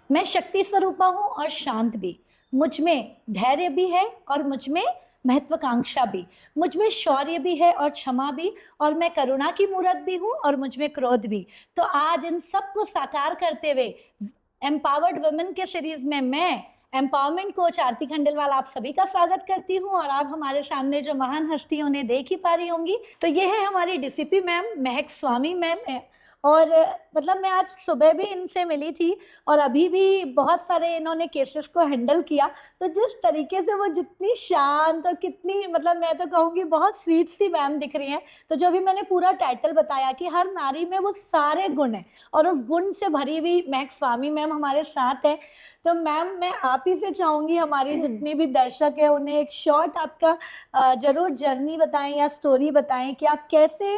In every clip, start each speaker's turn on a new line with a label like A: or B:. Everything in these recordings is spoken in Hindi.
A: मैं शक्ति स्वरूपा हूँ और शांत भी। मुझ में धैर्य भी है और मुझ में महत्वाकांक्षा भी। मुझ में शौर्य भी है और क्षमा भी। और मैं करुणा की मूरत भी हूँ और मुझ में क्रोध भी। तो आज इन सब को साकार करते हुए एम्पावर्ड वुमेन के सीरीज में मैं एम्पावरमेंट कोच आरती खंडेलवाल आप सभी का स्वागत करती हूँ। और आप हमारे सामने जो महान हस्ती उन्हें देख ही पा रही होंगी, तो ये है हमारी डीसीपी मैम महक स्वामी मैम। और मतलब मैं आज सुबह भी इनसे मिली थी और अभी भी बहुत सारे इन्होंने केसेस को हैंडल किया। तो जिस तरीके से वो जितनी शांत और कितनी मतलब मैं तो कहूँगी बहुत स्वीट सी मैम दिख रही हैं। तो जो भी मैंने पूरा टाइटल बताया कि हर नारी में वो सारे गुण हैं और उस गुण से भरी हुई महक स्वामी मैम हमारे साथ है। तो मैम मैं आप ही से चाहूंगी हमारी जितनी भी दर्शक है उन्हें एक शॉर्ट आपका जरूर जर्नी बताएं या स्टोरी बताएं कि आप कैसे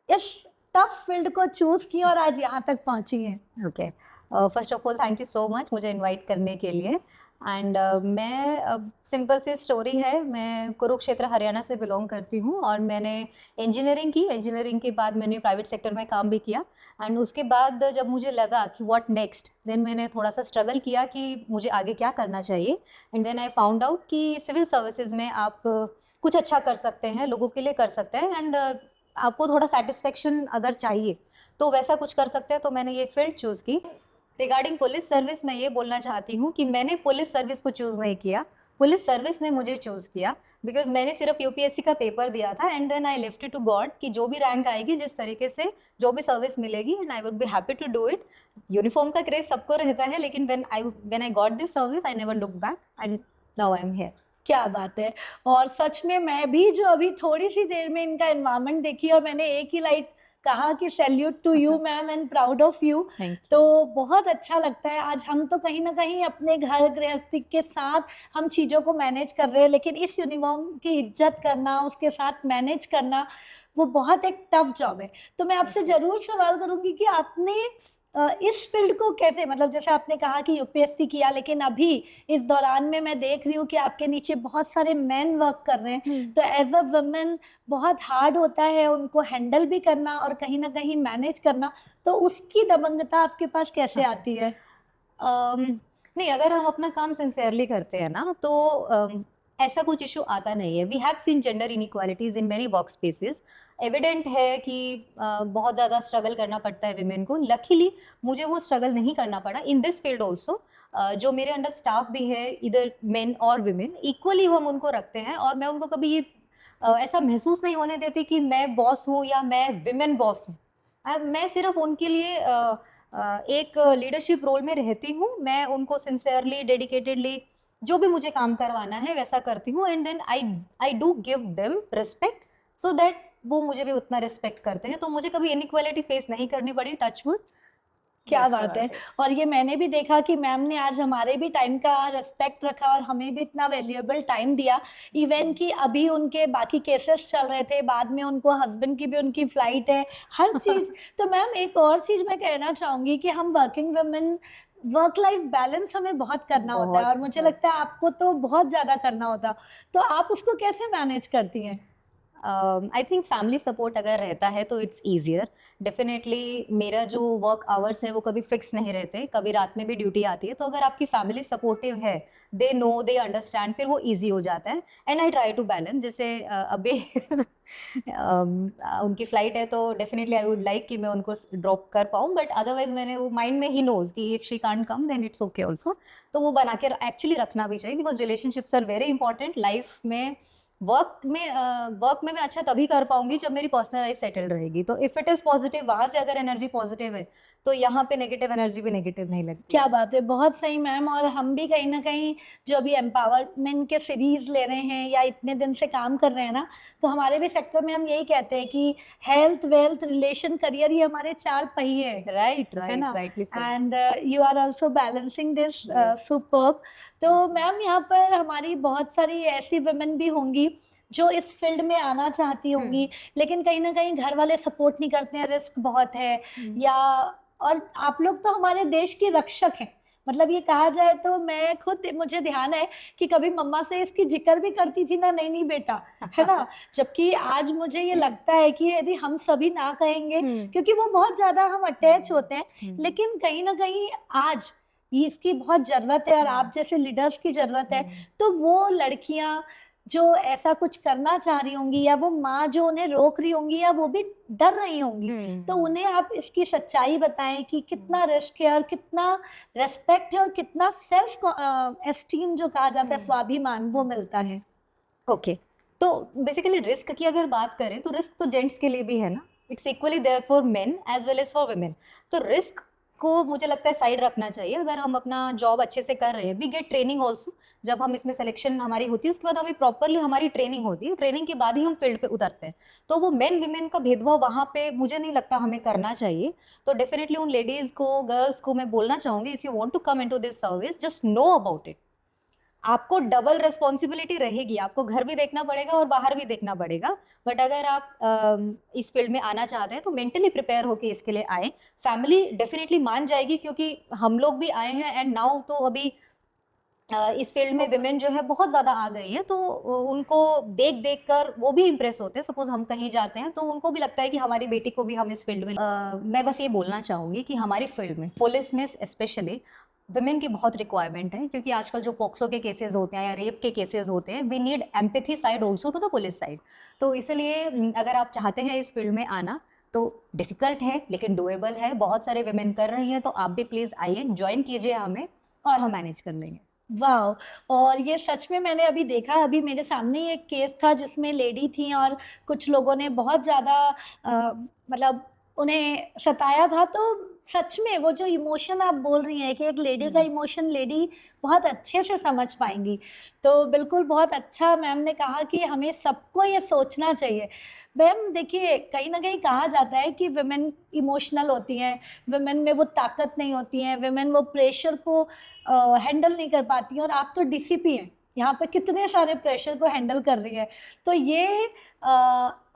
A: इस टफ फील्ड को चूज की और आज यहाँ तक पहुंची हैं।
B: Okay, first of all thank you so much मुझे इनवाइट करने के लिए। एंड मैं सिंपल सी स्टोरी है। मैं कुरुक्षेत्र हरियाणा से बिलोंग करती हूँ और मैंने इंजीनियरिंग की। इंजीनियरिंग के बाद मैंने प्राइवेट सेक्टर में काम भी किया। एंड उसके बाद जब मुझे लगा कि व्हाट नेक्स्ट, देन मैंने थोड़ा सा स्ट्रगल किया कि मुझे आगे क्या करना चाहिए। And then I found out कि सिविल सर्विसेज में आप कुछ अच्छा कर सकते हैं, लोगों के लिए कर सकते हैं। एंड आपको थोड़ा सेटिस्फेक्शन अगर चाहिए तो वैसा कुछ कर सकते हैं। तो मैंने ये फील्ड चूज़ की। रिगार्डिंग पुलिस सर्विस मैं ये बोलना चाहती हूँ कि मैंने पुलिस सर्विस को चूज़ नहीं किया, पुलिस सर्विस ने मुझे चूज़ किया। बिकॉज मैंने सिर्फ यूपीएससी का पेपर दिया था and then I lift it to God कि जो भी रैंक आएगी, जिस तरीके से जो भी सर्विस मिलेगी, and I would be happy to do it. Uniform का क्रेज सबको रहता है, लेकिन when I got this service I never look back and now I am here.
A: क्या बात है। और सच में मैं भी जो अभी थोड़ी सी देर में इनका एनवायरनमेंट देखी और मैंने एक ही लाइट कहा कि salute to you ma'am and proud of you. तो बहुत अच्छा लगता है। आज हम तो कहीं ना कहीं अपने घर गृहस्थी के साथ हम चीज़ों को मैनेज कर रहे हैं, लेकिन इस यूनिफॉर्म की इज्जत करना, उसके साथ मैनेज करना, वो बहुत एक टफ जॉब है। तो मैं आपसे जरूर सवाल करूंगी कि आपने इस फील्ड को कैसे, मतलब जैसे आपने कहा कि यूपीएससी किया, लेकिन अभी इस दौरान में मैं देख रही हूँ कि आपके नीचे बहुत सारे मैन वर्क कर रहे हैं। तो एज अ वुमेन बहुत हार्ड होता है उनको हैंडल भी करना और कहीं ना कहीं मैनेज करना। तो उसकी दबंगता आपके पास कैसे आती है?
B: नहीं, अगर हम अपना काम सिंसियरली करते हैं ना तो ऐसा कुछ इशू आता नहीं है। We have seen gender inequalities in many work spaces. Evident है कि बहुत ज़्यादा स्ट्रगल करना पड़ता है विमेन को। लकीली मुझे वो स्ट्रगल नहीं करना पड़ा इन दिस फील्ड ऑल्सो। जो मेरे अंडर स्टाफ भी है, इधर मेन और विमेन इक्वली हम उनको रखते हैं। और मैं उनको कभी ये ऐसा महसूस नहीं होने देती कि मैं बॉस हूँ या मैं विमेन बॉस हूँ। मैं सिर्फ उनके लिए एक लीडरशिप रोल में रहती हूँ। मैं उनको सिंसियरली, डेडिकेटेडली जो भी मुझे काम करवाना है वैसा करती हूँ। And then I do give them respect so that वो मुझे भी उतना रिस्पेक्ट करते हैं। तो मुझे कभी इनइक्वालिटी फेस नहीं करनी पड़ी, टचवुड।
A: क्या बात है। और ये मैंने भी देखा कि मैम ने आज हमारे भी टाइम का रिस्पेक्ट रखा और हमें भी इतना वैल्यूएबल टाइम दिया। इवन कि अभी उनके बाकी केसेस चल रहे थे, बाद में उनको हस्बैंड की भी उनकी फ्लाइट है, हर चीज। तो मैम एक और चीज मैं कहना चाहूंगी कि हम working women work life balance हमें बहुत करना होता है और मुझे लगता है आपको तो बहुत ज्यादा करना होता। तो आप उसको कैसे मैनेज करती हैं?
B: आई थिंक फैमिली सपोर्ट अगर रहता है तो इट्स ईजियर। डेफिनेटली मेरा जो वर्क आवर्स है वो कभी फिक्स नहीं रहते, कभी रात में भी ड्यूटी आती है। तो अगर आपकी फैमिली सपोर्टिव है, दे नो, दे अंडरस्टैंड, फिर वो ईजी हो जाता है। And I try to balance. जैसे अभी उनकी फ्लाइट है तो डेफिनेटली आई वुड लाइक कि मैं उनको ड्रॉप कर पाऊँ, बट अदरवाइज मैंने वो माइंड में ही नोज कि if she can't come then it's okay also. तो वो बना के एक्चुअली रखना भी चाहिए, because relationships are very important life में। वर्क में मैं अच्छा तभी कर पाऊंगी जब मेरी पर्सनल लाइफ सेटल रहेगी। तो इफ इट इज पॉजिटिव, वहां से अगर एनर्जी पॉजिटिव है तो यहाँ पे नेगेटिव एनर्जी भी नेगेटिव नहीं लगती।
A: क्या बात है, बहुत सही मैम। और हम भी कहीं ना कहीं जो अभी एम्पावरमेंट के सीरीज ले रहे हैं या इतने दिन से काम कर रहे हैं ना, तो हमारे भी सेक्टर में हम यही कहते हैं कि हेल्थ, वेल्थ, रिलेशन, करियर, ये हमारे चार पहिए हैं।
B: राइट,
A: है ना?
B: Rightly said.
A: And you are also balancing this superb. तो मैम यहाँ पर हमारी बहुत सारी ऐसी वुमेन भी होंगी जो इस फील्ड में आना चाहती होंगी, लेकिन कहीं ना कहीं घर वाले सपोर्ट नहीं करते हैं, रिस्क बहुत है। या और आप लोग तो हमारे देश के रक्षक हैं। मतलब ये कहा जाए तो मैं खुद, मुझे ध्यान है कि कभी मम्मा से इसकी जिक्र भी करती थी ना, नहीं नहीं बेटा, है ना? जबकि आज मुझे ये लगता है कि यदि हम सभी ना कहेंगे, क्योंकि वो बहुत ज्यादा हम अटैच होते हैं, लेकिन कहीं ना कहीं आज ये इसकी बहुत ज़रूरत है और आप जैसे लीडर्स की ज़रूरत है। तो वो लड़कियाँ जो ऐसा कुछ करना चाह रही होंगी, या वो माँ जो उन्हें रोक रही होंगी, या वो भी डर रही होंगी, तो उन्हें आप इसकी सच्चाई बताएं कि कितना रिस्क है और कितना रेस्पेक्ट है और कितना सेल्फ एस्टीम जो कहा जाता है, स्वाभिमान, वो मिलता है।
B: ओके, तो बेसिकली रिस्क की अगर बात करें तो रिस्क तो जेंट्स के लिए भी है ना, it's equally there for men as well as for women. तो रिस्क को मुझे लगता है साइड रखना चाहिए। अगर हम अपना जॉब अच्छे से कर रहे हैं, वी गेट ट्रेनिंग ऑल्सो। जब हम इसमें सिलेक्शन हमारी होती है उसके बाद हमें प्रॉपरली हमारी ट्रेनिंग होती है, ट्रेनिंग के बाद ही हम फील्ड पे उतरते हैं। तो वो मेन वीमेन का भेदभाव वहाँ पे मुझे नहीं लगता हमें करना चाहिए। तो डेफिनेटली उन लेडीज को, गर्ल्स को मैं बोलना चाहूंगी, if you want to come into this service, just know about it. आपको डबल रिस्पॉन्सिबिलिटी रहेगी, आपको घर भी देखना पड़ेगा और बाहर भी देखना पड़ेगा। बट अगर आप इस फील्ड में आना चाहते हैं तो मेंटली प्रिपेयर होके इसके लिए आए। फैमिली डेफिनेटली मान जाएगी, क्योंकि हम लोग भी आए हैं एंड नाउ तो अभी इस फील्ड में विमेन जो है बहुत ज़्यादा आ गई है। तो उनको देख देख कर वो भी इम्प्रेस होते हैं। सपोज हम कहीं जाते हैं तो उनको भी लगता है कि हमारी बेटी को भी हम इस फील्ड में मैं बस ये बोलना चाहूँगी कि हमारी फील्ड में पुलिस में स्पेशली विमेन की बहुत रिक्वायरमेंट है, क्योंकि आजकल जो पॉक्सो के केसेस होते हैं या रेप के केसेस होते हैं, we need empathy side also to the police side. तो इसलिए अगर आप चाहते हैं इस फील्ड में आना तो डिफिकल्ट है लेकिन डुएबल है, बहुत सारे विमेन कर रही हैं। तो आप भी प्लीज़ आइए, ज्वाइन कीजिए हमें और हम मैनेज कर लेंगे।
A: वाह! और ये सच में मैंने अभी देखा, अभी मेरे सामने ही एक केस था जिसमें लेडी थी और कुछ लोगों ने बहुत ज़्यादा मतलब उन्हें सताया था। तो सच में वो जो इमोशन आप बोल रही हैं कि एक लेडी का इमोशन लेडी बहुत अच्छे से समझ पाएँगी। तो बिल्कुल बहुत अच्छा मैम ने कहा कि हमें सबको ये सोचना चाहिए। मैम देखिए, कहीं न कहीं कहा जाता है कि वुमेन इमोशनल होती हैं, वुमेन में वो ताकत नहीं होती है, वुमेन वो प्रेशर को हैंडल नहीं कर पाती हैं, और आप तो डीसीपी हैं, यहाँ पे कितने सारे प्रेशर को हैंडल कर रही हैं। तो ये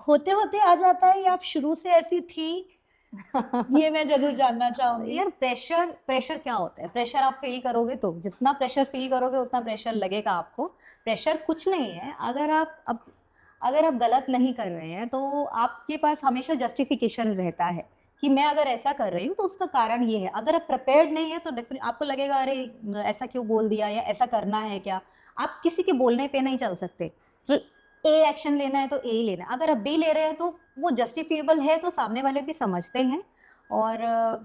A: होते-होते आ जाता है या आप शुरू से ऐसी थी? ये मैं ज़रूर जानना चाहूँगी।
B: यार प्रेशर प्रेशर क्या होता है? प्रेशर आप फील करोगे तो जितना प्रेशर फील करोगे उतना प्रेशर लगेगा आपको। प्रेशर कुछ नहीं है, अगर आप गलत नहीं कर रहे हैं तो आपके पास हमेशा जस्टिफिकेशन रहता है कि मैं अगर ऐसा कर रही हूँ तो उसका कारण ये है। अगर आप प्रिपेयर्ड नहीं है तो आपको लगेगा अरे ऐसा क्यों बोल दिया या ऐसा करना है क्या। आप किसी के बोलने पे नहीं चल सकते कि ए एक्शन लेना है तो ए ही लेना है। अगर आप बी ले रहे हैं तो वो जस्टिफिएबल है, तो सामने वाले भी समझते हैं। और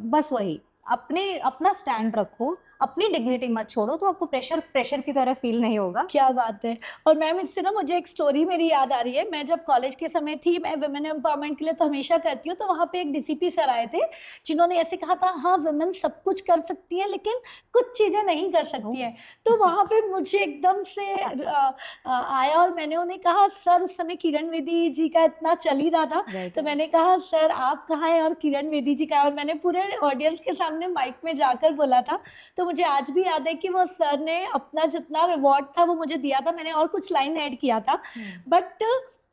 B: बस वही अपना स्टैंड रखो, अपनी डिग्निटी मत छोड़ो, तो आपको प्रेशर प्रेशर की तरह फील नहीं होगा।
A: क्या बात है! और मैम इससे ना मुझे एक स्टोरी मेरी याद आ रही है। मैं जब कॉलेज के समय थी, मैं वुमेन एम्पावरमेंट के लिए तो हमेशा करती हूँ, तो वहाँ पे एक डीसीपी सर आए थे, जिन्होंने ऐसे कहा था, हाँ, वुमेन सब कुछ कर सकती हैं, लेकिन कुछ चीज़ें नहीं कर सकती हैं। तो वहाँ पे मुझे एकदम से आया और मैंने उन्हें कहा, सर उस समय किरण बेदी जी का इतना चल ही रहा था, तो मैंने कहा, सर आप कहाँ हैं और किरण बेदी जी कहाँ हैं? और मैंने पूरे ऑडियंस के सामने माइक में जाकर बोला था। तो मुझे आज भी याद है कि वो सर ने अपना जितना रिवॉर्ड था वो मुझे दिया था, मैंने और कुछ लाइन ऐड किया था। बट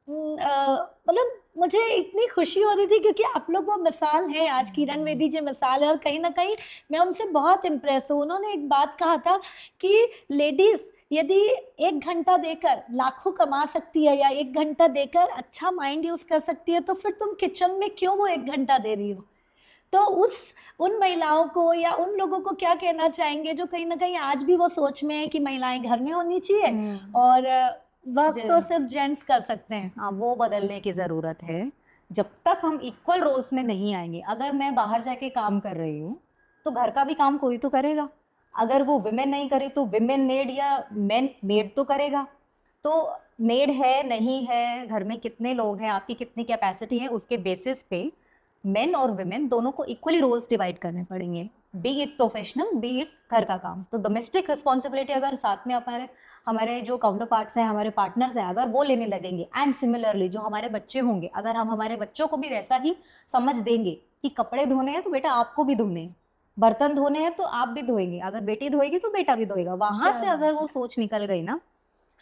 A: मतलब मुझे इतनी खुशी हो रही थी क्योंकि आप लोग वो मिसाल हैं, आज किरण बेदी जी मिसाल है, और कहीं न कहीं मैं उनसे बहुत इम्प्रेस हूँ। उन्होंने एक बात कहा था कि लेडीज़ यदि 1 घंटा देकर लाखों कमा सकती है या 1 घंटा देकर अच्छा माइंड यूज़ कर सकती है, तो फिर तुम किचन में क्यों वो 1 घंटा दे रही हो? तो उन महिलाओं को या उन लोगों को क्या कहना चाहेंगे जो कहीं न कहीं आज भी वो सोच में है कि महिलाएँ घर में होनी चाहिए और वर्क तो सिर्फ जेंट्स कर सकते हैं?
B: हाँ, वो बदलने की ज़रूरत है। जब तक हम इक्वल रोल्स में नहीं आएँगे, अगर मैं बाहर जाके काम कर रही हूँ, तो घर का भी काम कोई तो करेगा। अगर वो विमेन नहीं करे तो विमेन मेड या मेन मेड तो करेगा। तो मेड है, नहीं है, घर में कितने लोग हैं, आपकी कितनी कैपेसिटी है, उसके बेसिस पे मेन और विमेन दोनों को इक्वली रोल्स डिवाइड करने पड़ेंगे, B it professional, B it घर का काम। तो डोमेस्टिक रिस्पॉन्सिबिलिटी अगर साथ में हमारे जो काउंटर पार्ट्स हैं, हमारे पार्टनर्स हैं, अगर वो लेने लगेंगे, एंड सिमिलरली जो हमारे बच्चे होंगे, अगर हम हमारे बच्चों को भी वैसा ही समझ देंगे कि कपड़े धोने हैं तो बेटा आपको भी धोने हैं, बर्तन धोने हैं तो आप भी धोएंगे, अगर बेटी धोएगी तो बेटा भी धोएगा, वहां से अगर वो सोच निकल गई ना,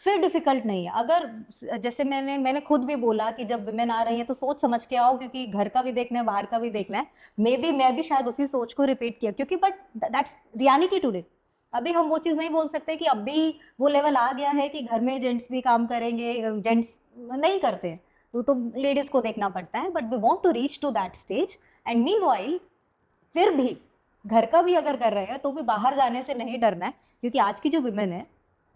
B: फिर डिफिकल्ट नहीं है। अगर जैसे मैंने खुद भी बोला कि जब विमेन आ रही है तो सोच समझ के आओ, क्योंकि घर का भी देखना है, बाहर का भी देखना है। मैं भी शायद उसी सोच को रिपीट किया, क्योंकि बट दैट्स रियलिटी टुडे। अभी हम वो चीज़ नहीं बोल सकते कि अभी वो लेवल आ गया है कि घर में जेंट्स भी काम करेंगे, जेंट्स नहीं करते हैं, तो लेडीज़ को देखना पड़ता है। But we want to reach to that stage, and meanwhile फिर भी घर का भी अगर कर रहे हैं तो भी बाहर जाने से नहीं डरना है, क्योंकि आज की जो वुमेन है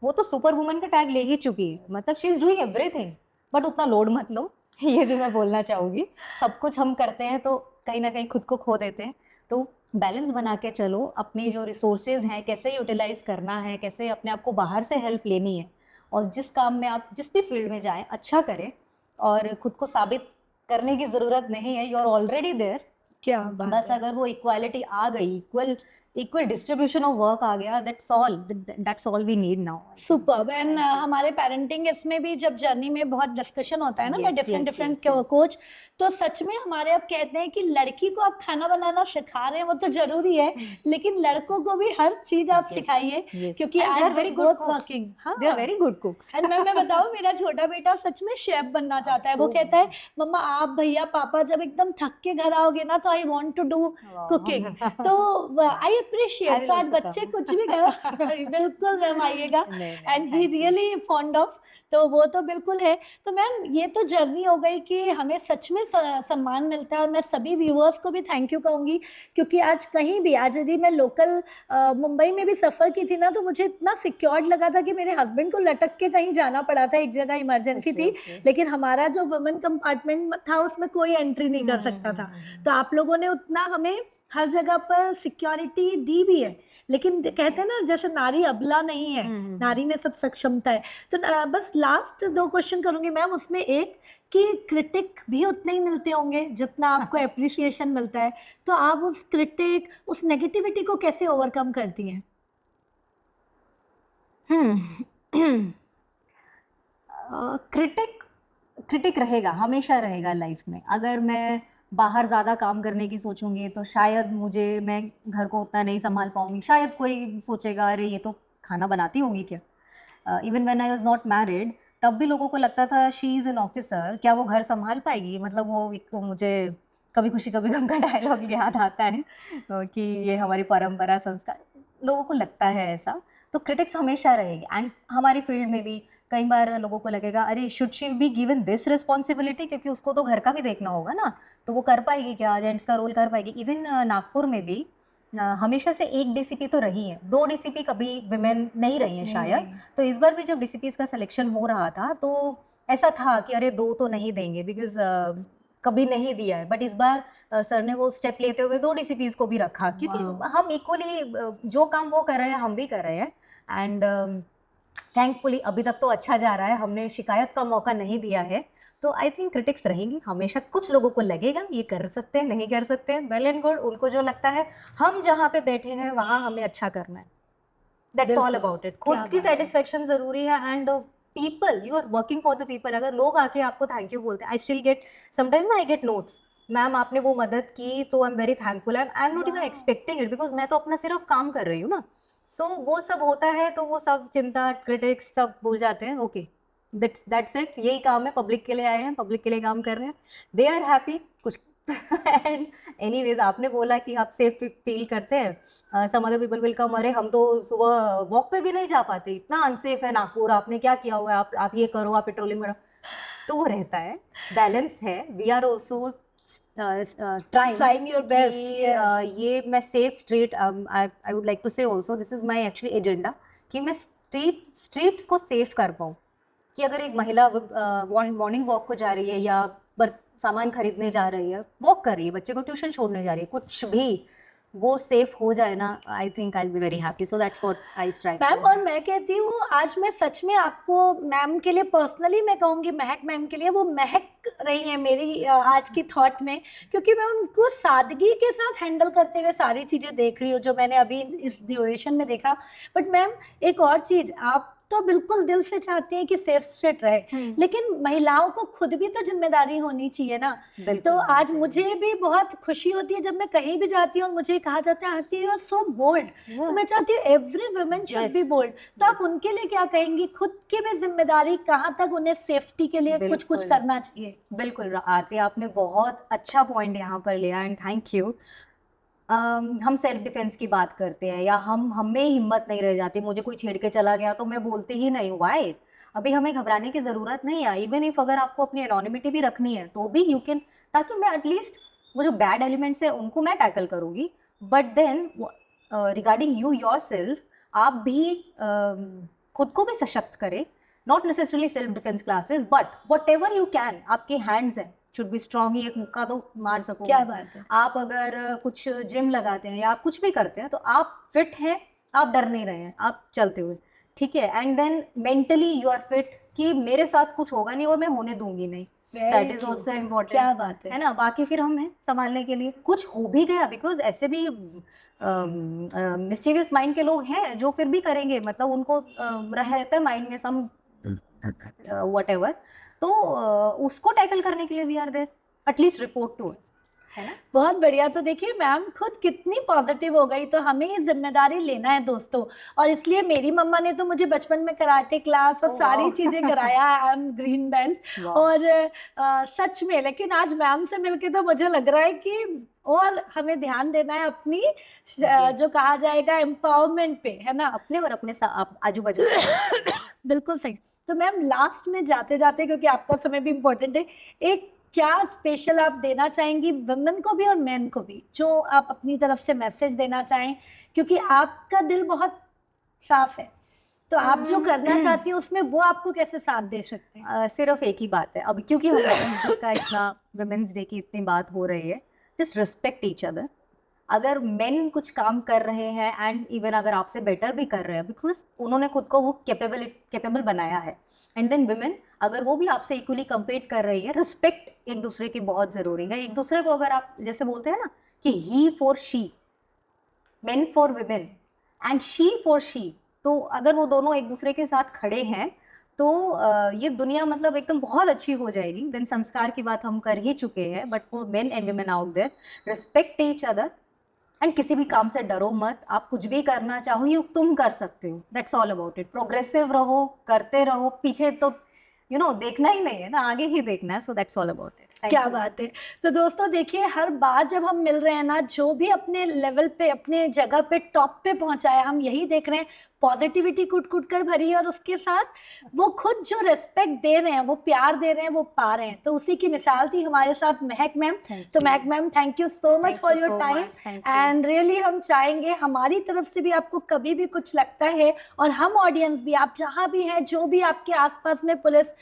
B: वो तो सुपर वुमन का टैग ले ही चुकी है, मतलब she is doing everything, but उतना लोड मत लो। ये भी मैं बोलना चाहूँगी, सब कुछ हम करते हैं तो कहीं ना कहीं खुद को खो देते हैं, तो बैलेंस बना के चलो, अपनी जो रिसोर्सेज हैं कैसे यूटिलाइज करना है, कैसे अपने आप को बाहर से हेल्प लेनी है, और जिस काम में आप जिस भी फील्ड में जाएं अच्छा करें, और खुद को साबित करने की ज़रूरत नहीं है, यू आर ऑलरेडी देयर।
A: क्या बात
B: बस
A: है।
B: अगर वो इक्वालिटी आ गई, equal equal distribution of work आ गया, that's all we need now.
A: Superb. And हमारे पेरेंटिंग इसमें भी जब जर्नी में बहुत डिस्कशन होता है ना, मैं
B: Yes,
A: different
B: yes,
A: different
B: yes, yes.
A: Coach, तो सच में हमारे अब कहते हैं कि लड़की को आप खाना बनाना सिखा रहे हैं वो तो जरूरी है, लेकिन लड़कों को भी हर चीज आप
B: Yes,
A: सिखाइए,
B: yes.
A: क्योंकि
B: And they
A: आज
B: are very good
A: बहुत
B: cooks.
A: वर्किंग। हाँ,
B: They are very good cooks.
A: And मैं बताऊं, मेरा छोटा बेटा सच में शेफ बनना चाहता है। वो
B: तो-
A: कहता है मम्मा आप भैया पापा जब एकदम थक के घर आओगे ना तो I want to do
B: Wow.
A: Cooking, तो आई
B: I
A: अप्रिशिएट।
B: will
A: तो आज
B: also
A: बच्चे
B: come.
A: कुछ भी करो बिल्कुल मैम आइएगा,
B: नहीं, नहीं,
A: and he
B: thank you.
A: Really fond of, तो वो तो बिल्कुल है। तो मैम ये तो जर्नी हो गई कि हमें सच में सम्मान मिलता है, और मैं सभी व्यूअर्स को भी थैंक यू कहूँगी, क्योंकि आज कहीं भी, आज यदि मैं लोकल मुंबई में भी सफ़र की थी ना, तो मुझे इतना सिक्योर्ड लगा था कि मेरे हस्बैंड को लटक के कहीं जाना पड़ा था, एक जगह इमरजेंसी
B: Okay,
A: थी,
B: okay.
A: लेकिन हमारा जो वुमेन कंपार्टमेंट था उसमें कोई एंट्री नहीं कर सकता था। तो आप लोगों ने उतना हमें हर जगह पर सिक्योरिटी दी भी है, लेकिन कहते हैं ना जैसे नारी अबला नहीं है, नारी में सब सक्षमता है। तो बस लास्ट 2 क्वेश्चन करूंगी मैम, उसमें एक कि क्रिटिक भी उतने ही मिलते होंगे जितना आपको एप्रिसिएशन मिलता है, तो आप उस क्रिटिक, उस नेगेटिविटी को कैसे ओवरकम करती हैं?
B: क्रिटिक क्रिटिक रहेगा, हमेशा रहेगा लाइफ में। अगर मैं बाहर ज़्यादा काम करने की सोचूंगी तो शायद मैं घर को उतना नहीं संभाल पाऊंगी, शायद कोई सोचेगा अरे ये तो खाना बनाती होंगी क्या। Even when I was not married तब भी लोगों को लगता था शी इज़ एन ऑफिसर, क्या वो घर संभाल पाएगी, मतलब वो एक मुझे कभी खुशी कभी गम का डायलॉग याद आता है कि ये हमारी परंपरा संस्कार, लोगों को लगता है ऐसा। तो क्रिटिक्स हमेशा रहेगी, एंड हमारी फील्ड में भी कई बार लोगों को लगेगा अरे should she be given this responsibility, क्योंकि उसको तो घर का भी देखना होगा ना, तो वो कर पाएगी क्या, जेंट्स का रोल कर पाएगी। इवन नागपुर में भी हमेशा से एक डीसीपी तो रही है, 2 डीसीपी कभी विमेन नहीं रही हैं शायद। तो इस बार भी जब डीसीपीज का सिलेक्शन हो रहा था तो ऐसा था कि अरे 2 तो नहीं देंगे, बिकॉज कभी नहीं दिया है, बट इस बार सर ने वो स्टेप लेते हुए 2 डीसीपीज को भी रखा, क्योंकि हम इक्वली जो काम वो कर रहे हैं हम भी कर रहे हैं, एंड थैंकफुली अभी तक तो अच्छा जा रहा है, हमने शिकायत का मौका नहीं दिया है। तो आई थिंक क्रिटिक्स रहेंगी हमेशा। कुछ लोगों को लगेगा ये कर सकते हैं नहीं कर सकते हैं, वेल एंड गुड, उनको जो लगता है हम जहाँ पे बैठे हैं वहाँ हमें अच्छा करना है, दैट्स ऑल अबाउट इट। खुद की सेटिस्फेक्शन जरूरी है, and people, you are working for the people. अगर लोग आके आपको थैंक यू बोलते हैं, I still get sometimes I get notes, ma'am आपने वो मदद की तो I am very thankful, I am not even expecting it, because मैं तो अपना सिर्फ काम कर रही हूँ ना। सो वो सब होता है तो वो सब चिंता क्रिटिक्स सब भूल जाते हैं। ओके, दैट्स इट, यही काम है, पब्लिक के लिए आए हैं, पब्लिक के लिए काम कर रहे हैं, दे आर हैप्पी कुछ। एंड एनीवेज, आपने बोला कि आप सेफ फील करते हैं, some other people will come, अरे हम तो सुबह वॉक पे भी नहीं जा पाते, इतना अनसेफ है नागपुर, आपने क्या किया हुआ है, आप ये करो, आप पेट्रोलिंग करो। तो वो रहता है, बैलेंस है, we are also
A: Trying your best, yes.
B: ये मैं safe street, I would like to say also this is my actually agenda, कि मैं स्ट्रीट्स को सेफ कर पाऊँ, कि अगर एक महिला मॉर्निंग वॉक को जा रही है या सामान खरीदने जा रही है, वॉक कर रही है, बच्चे को ट्यूशन छोड़ने जा रही है, कुछ भी वो सेफ हो जाए ना, I think I will be very happy. So that's what I strive.
A: Ma'am, और मैं कहती हूँ आज मैं सच में आपको मैम के लिए पर्सनली मैं कहूँगी, महक मैम के लिए, वो महक रही है मेरी आज की थॉट में, क्योंकि मैं उनको सादगी के साथ हैंडल करते हुए सारी चीज़ें देख रही हूँ जो मैंने अभी इस ड्यूरेशन में देखा। बट मैम एक और चीज़, आप तो बिल्कुल दिल से चाहती हैं कि सेफ स्ट्रीट रहे, लेकिन महिलाओं को खुद भी तो जिम्मेदारी होनी चाहिए ना। तो आज मुझे भी बहुत खुशी होती है जब मैं कहीं भी जाती हूँ और मुझे कहा जाता है Aarti you are so bold, तो मैं चाहती हूँ every women should be bold. तो आप उनके लिए क्या कहेंगी, खुद की भी जिम्मेदारी, कहाँ तक उन्हें सेफ्टी के लिए कुछ कुछ करना चाहिए?
B: बिल्कुल आरती, आपने बहुत अच्छा पॉइंट यहाँ पर लिया, एंड थैंक यू। हम सेल्फ डिफेंस की बात करते हैं, या हमें हिम्मत नहीं रह जाती, मुझे कोई छेड़ के चला गया तो मैं बोलती ही नहीं हूँ, वाई? अभी हमें घबराने की ज़रूरत नहीं है। इवन इफ अगर आपको अपनी एनोनिमिटी भी रखनी है तो भी यू कैन, ताकि मैं एटलीस्ट वो जो बैड एलिमेंट्स है उनको मैं टैकल करूँगी, but then regarding you yourself, आप भी खुद को भी सशक्त करें, not necessarily self defence classes, but whatever you can, आपके हैंड्स हैं, शुड बी स्ट्रॉन्ग, एक मुक्का तो मार सको।
A: क्या बात है।
B: आप अगर कुछ जिम लगाते हैं या आप कुछ भी करते हैं तो आप फिट हैं, आप डर नहीं रहे हैं, आप चलते हुए, ठीक है। And then mentally you are fit कि मेरे साथ कुछ होगा नहीं और मैं होने दूंगी नहीं, दैट इज ऑल्सो इम्पोर्टेंट।
A: क्या बात है
B: ना, बाकी फिर हम हैं संभालने के लिए। कुछ हो भी गया, बिकॉज ऐसे भी मिस्चीवियस माइंड के लोग हैं जो फिर भी करेंगे, मतलब उनको रहता है माइंड में सम व्हाटएवर, तो उसको टैकल करने के लिए we are there, at least report to us, है ना।
A: बहुत बढ़िया। तो देखिए मैम खुद कितनी पॉजिटिव हो गई, तो हमें ये जिम्मेदारी लेना है दोस्तों। और इसलिए मेरी मम्मा ने तो मुझे बचपन में कराटे क्लास और
B: Oh,
A: सारी
B: wow.
A: चीजें कराया, I am green belt.
B: Wow.
A: और सच में लेकिन आज मैम से मिलके तो मुझे लग रहा है कि और हमें ध्यान देना है अपनी
B: Yes.
A: जो कहा जाएगा एम्पावरमेंट पे, है ना।
B: अपने और अपने आजू बाजू
A: बिल्कुल सही। तो मैम लास्ट में जाते जाते, क्योंकि आपका समय भी इम्पोर्टेंट है, एक क्या स्पेशल आप देना चाहेंगी वुमेन को भी और मेन को भी, जो आप अपनी तरफ से मैसेज देना चाहें, क्योंकि आपका दिल बहुत साफ है, तो आप जो करना चाहती हैं उसमें वो आपको कैसे साथ दे सकते हैं।
B: सिर्फ एक ही बात है अब, क्योंकि हम का इतना वुमेन्स डे की इतनी बात हो रही है, जस्ट रिस्पेक्ट ईच अदर। अगर मेन कुछ काम कर रहे हैं एंड इवन अगर आपसे बेटर भी कर रहे हैं, बिकॉज उन्होंने खुद को वो कैपेबल बनाया है, एंड देन वुमेन अगर वो भी आपसे इक्वली कम्पीट कर रही है, रिस्पेक्ट एक दूसरे की बहुत ज़रूरी है। एक दूसरे को अगर आप जैसे बोलते हैं ना कि he for she, men for women and she for she, तो अगर वो दोनों एक दूसरे के साथ खड़े हैं तो ये दुनिया मतलब एकदम बहुत अच्छी हो जाएगी। देन संस्कार की बात हम कर ही चुके हैं, but for men and women out there, respect each other and किसी भी काम से डरो मत। आप कुछ भी करना चाहो ये तुम कर सकते हो, that's all about it. Progressive रहो, करते रहो, पीछे तो देखना ही नहीं है ना, आगे ही देखना है। So that's all about it.
A: क्या बात है। तो दोस्तों देखिए, हर बार जब हम मिल रहे हैं ना, जो भी अपने लेवल पे अपने जगह पे टॉप पे पहुंचा है, हम यही देख रहे हैं, पॉजिटिविटी कुट कुट कर भरी है, और उसके साथ वो खुद जो रिस्पेक्ट दे रहे हैं, वो प्यार दे रहे हैं, वो पा रहे हैं। तो उसी की मिसाल थी हमारे साथ महक मैम। तो महक ma'am, thank you so much for your time and really हम चाहेंगे हमारी तरफ से भी आपको कभी भी कुछ लगता है, और हम ऑडियंस भी, आप जहाँ भी हैं, जो भी आपके आसपास में पुलिस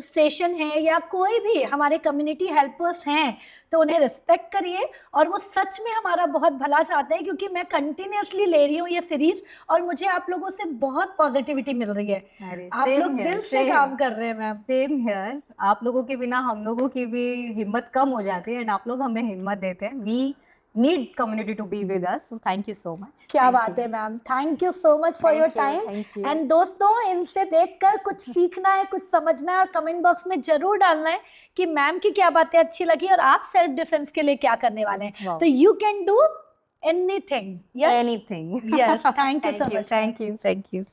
A: स्टेशन है या कोई भी हमारे कम्युनिटी हेल्पर्स हैं, तो उन्हें रिस्पेक्ट करिए। और वो सच में हमारा बहुत भला चाहते हैं, क्योंकि मैं कंटिन्यूअसली ले रही हूँ ये सीरीज, और मुझे आप लोगों से बहुत पॉजिटिविटी मिल रही है। आप लोग दिल से काम कर रहे हैं मैम।
B: Same here. आप लोगों के बिना हम लोगों की भी हिम्मत कम हो जाती है, एंड आप लोग हमें हिम्मत देते हैं। We need community to be with us, so thank you so much।
A: क्या बात है ma'am, thank you so much for your time. And दोस्तों, इनसे देखकर कुछ सीखना है, कुछ समझना है, और कमेंट बॉक्स में जरूर डालना है कि मैम की क्या बातें अच्छी लगी और आप सेल्फ डिफेंस के लिए क्या करने वाले हैं। तो you can do anything.
B: Anything.
A: Yes, thank you so much.
B: Thank you.